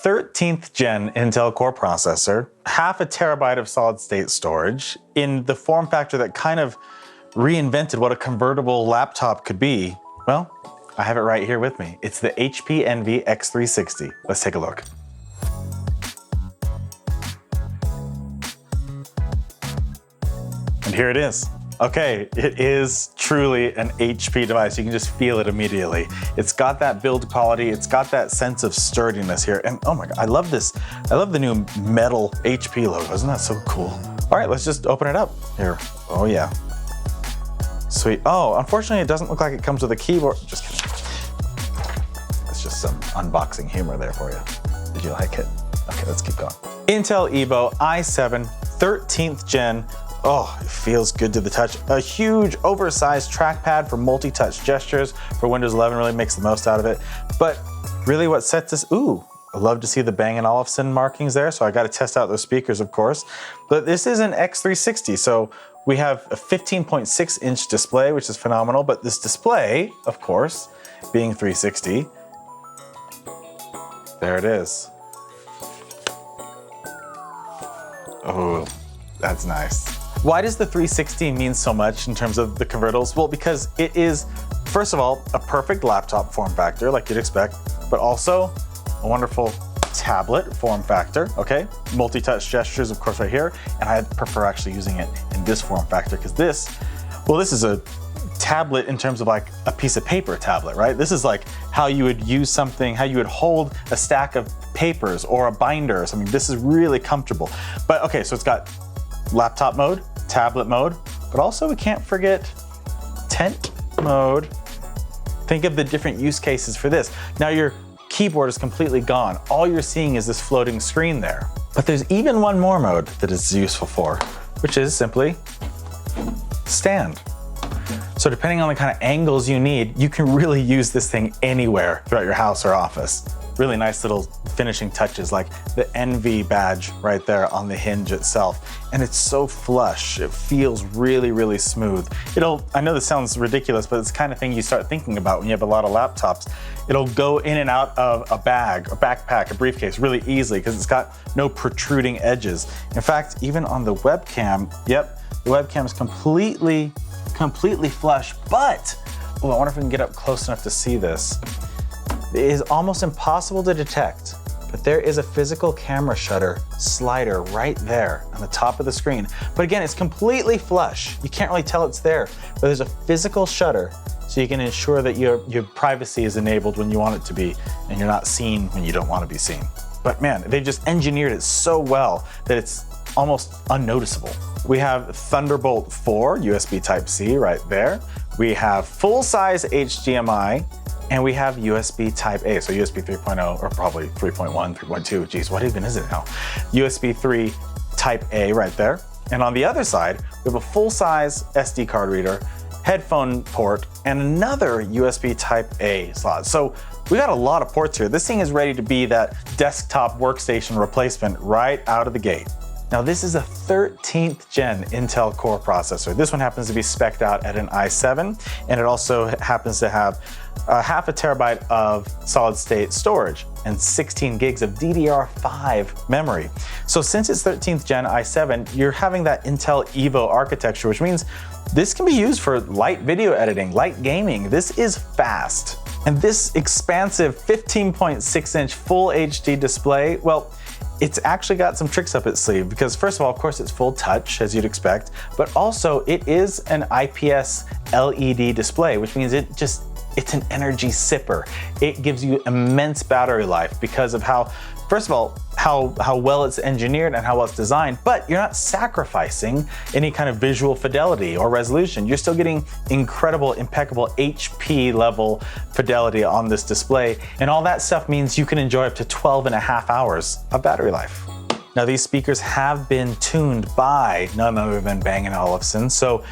13th gen Intel Core processor, half a terabyte of solid state storage in the form factor that kind of reinvented what a convertible laptop could be. Well, I have it right here with me. It's the HP Envy X360. Let's take a look. And here it is. Okay, it is truly an HP device. You can just feel it immediately. It's got that build quality. It's got that sense of sturdiness here. And oh my God, I love this. I love the new metal HP logo. Isn't that so cool? All right, let's just open it up here. Oh yeah. Sweet. Oh, unfortunately, it doesn't look like it comes with a keyboard. Just kidding. It's just some unboxing humor there for you. Did you like it? Okay, let's keep going. Intel Evo i7 13th gen. Oh, it feels good to the touch. A huge oversized trackpad for multi-touch gestures for Windows 11 really makes the most out of it. But really what sets this, ooh, I love to see the Bang & Olufsen markings there, so I gotta test out those speakers, of course. But this is an X360, so we have a 15.6 inch display, which is phenomenal, but this display, of course, being 360, there it is. Oh, that's nice. Why does the 360 mean so much in terms of the convertibles? Well, because it is, first of all, a perfect laptop form factor like you'd expect, but also a wonderful tablet form factor, okay? Multi-touch gestures, of course, right here. And I prefer actually using it in this form factor because this is a tablet in terms of like a piece of paper tablet, right? This is like how you would use something, how you would hold a stack of papers or a binder or something. This is really comfortable. But okay, so it's got laptop mode, tablet mode, but also we can't forget tent mode. Think of the different use cases for this. Now your keyboard is completely gone. All you're seeing is this floating screen there. But there's even one more mode that it's useful for, which is simply stand. So depending on the kind of angles you need, you can really use this thing anywhere throughout your house or office. Really nice little finishing touches like the Envy badge right there on the hinge itself. And it's so flush. It feels really, really smooth. I know this sounds ridiculous, but it's the kind of thing you start thinking about when you have a lot of laptops. It'll go in and out of a bag, a backpack, a briefcase really easily because it's got no protruding edges. In fact, even on the webcam, yep, the webcam is completely flush, but, oh, I wonder if we can get up close enough to see this. It is almost impossible to detect, but there is a physical camera shutter slider right there on the top of the screen. But again, it's completely flush. You can't really tell it's there, but there's a physical shutter so you can ensure that your privacy is enabled when you want it to be and you're not seen when you don't want to be seen. But man, they've just engineered it so well that it's almost unnoticeable. We have Thunderbolt 4 USB Type-C right there. We have full-size HDMI. And we have USB Type-A, so USB 3.0 or probably 3.1, 3.2, geez, what even is it now? USB 3 Type-A right there. And on the other side, we have a full-size SD card reader, headphone port, and another USB Type-A slot. So we got a lot of ports here. This thing is ready to be that desktop workstation replacement right out of the gate. Now this is a 13th gen Intel Core processor. This one happens to be spec'd out at an i7, and it also happens to have half a terabyte of solid state storage and 16 gigs of DDR5 memory. So since it's 13th gen i7, you're having that Intel Evo architecture, which means this can be used for light video editing, light gaming. This is fast. And this expansive 15.6 inch full HD display, well, it's actually got some tricks up its sleeve because first of all, of course, it's full touch as you'd expect, but also it is an IPS LED display, which means it's an energy sipper. It gives you immense battery life because of how, first of all, how well it's engineered and how well it's designed, but you're not sacrificing any kind of visual fidelity or resolution. You're still getting incredible, impeccable HP level fidelity on this display. And all that stuff means you can enjoy up to 12.5 hours of battery life. Now these speakers have been tuned by none other than Bang & Olufsen. So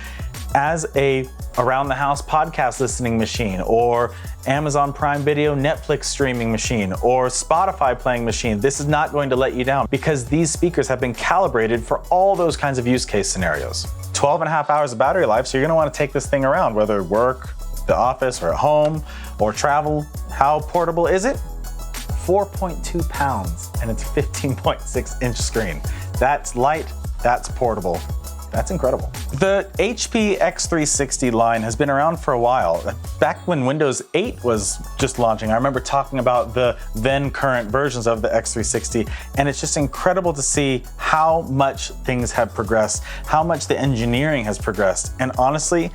as a around the house podcast listening machine or Amazon Prime Video Netflix streaming machine or Spotify playing machine, this is not going to let you down because these speakers have been calibrated for all those kinds of use case scenarios. 12.5 hours of battery life, so you're gonna wanna take this thing around, whether work, the office, or at home, or travel. How portable is it? 4.2 pounds, and it's 15.6-inch screen. That's light, that's portable. That's incredible. The HP X360 line has been around for a while. Back when Windows 8 was just launching, I remember talking about the then current versions of the X360, and it's just incredible to see how much things have progressed, how much the engineering has progressed. And honestly,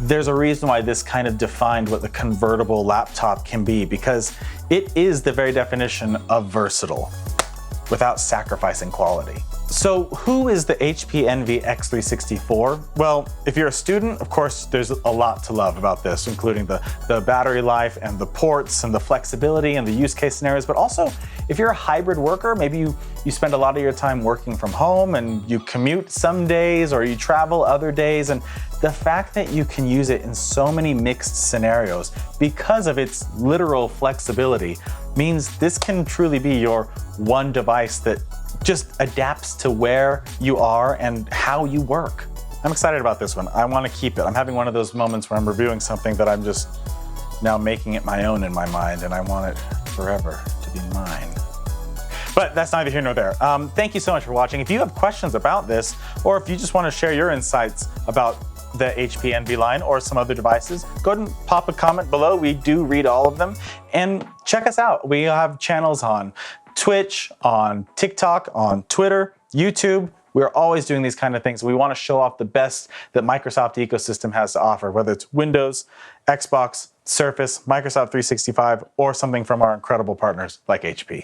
there's a reason why this kind of defined what the convertible laptop can be, because it is the very definition of versatile without sacrificing quality. So who is the HP Envy X360 for? Well, if you're a student, of course, there's a lot to love about this, including the battery life and the ports and the flexibility and the use case scenarios. But also, if you're a hybrid worker, maybe you spend a lot of your time working from home and you commute some days or you travel other days. And the fact that you can use it in so many mixed scenarios because of its literal flexibility means this can truly be your one device that just adapts to where you are and how you work. I'm excited about this one. I want to keep it. I'm having one of those moments where I'm reviewing something that I'm just now making it my own in my mind, and I want it forever to be mine. But that's neither here nor there. Thank you so much for watching. If you have questions about this, or if you just want to share your insights about the HP Envy line or some other devices, go ahead and pop a comment below. We do read all of them. And check us out. We have channels on Twitch, on TikTok, on Twitter, YouTube. We're always doing these kind of things. We want to show off the best that Microsoft ecosystem has to offer, whether it's Windows, Xbox, Surface, Microsoft 365, or something from our incredible partners like HP.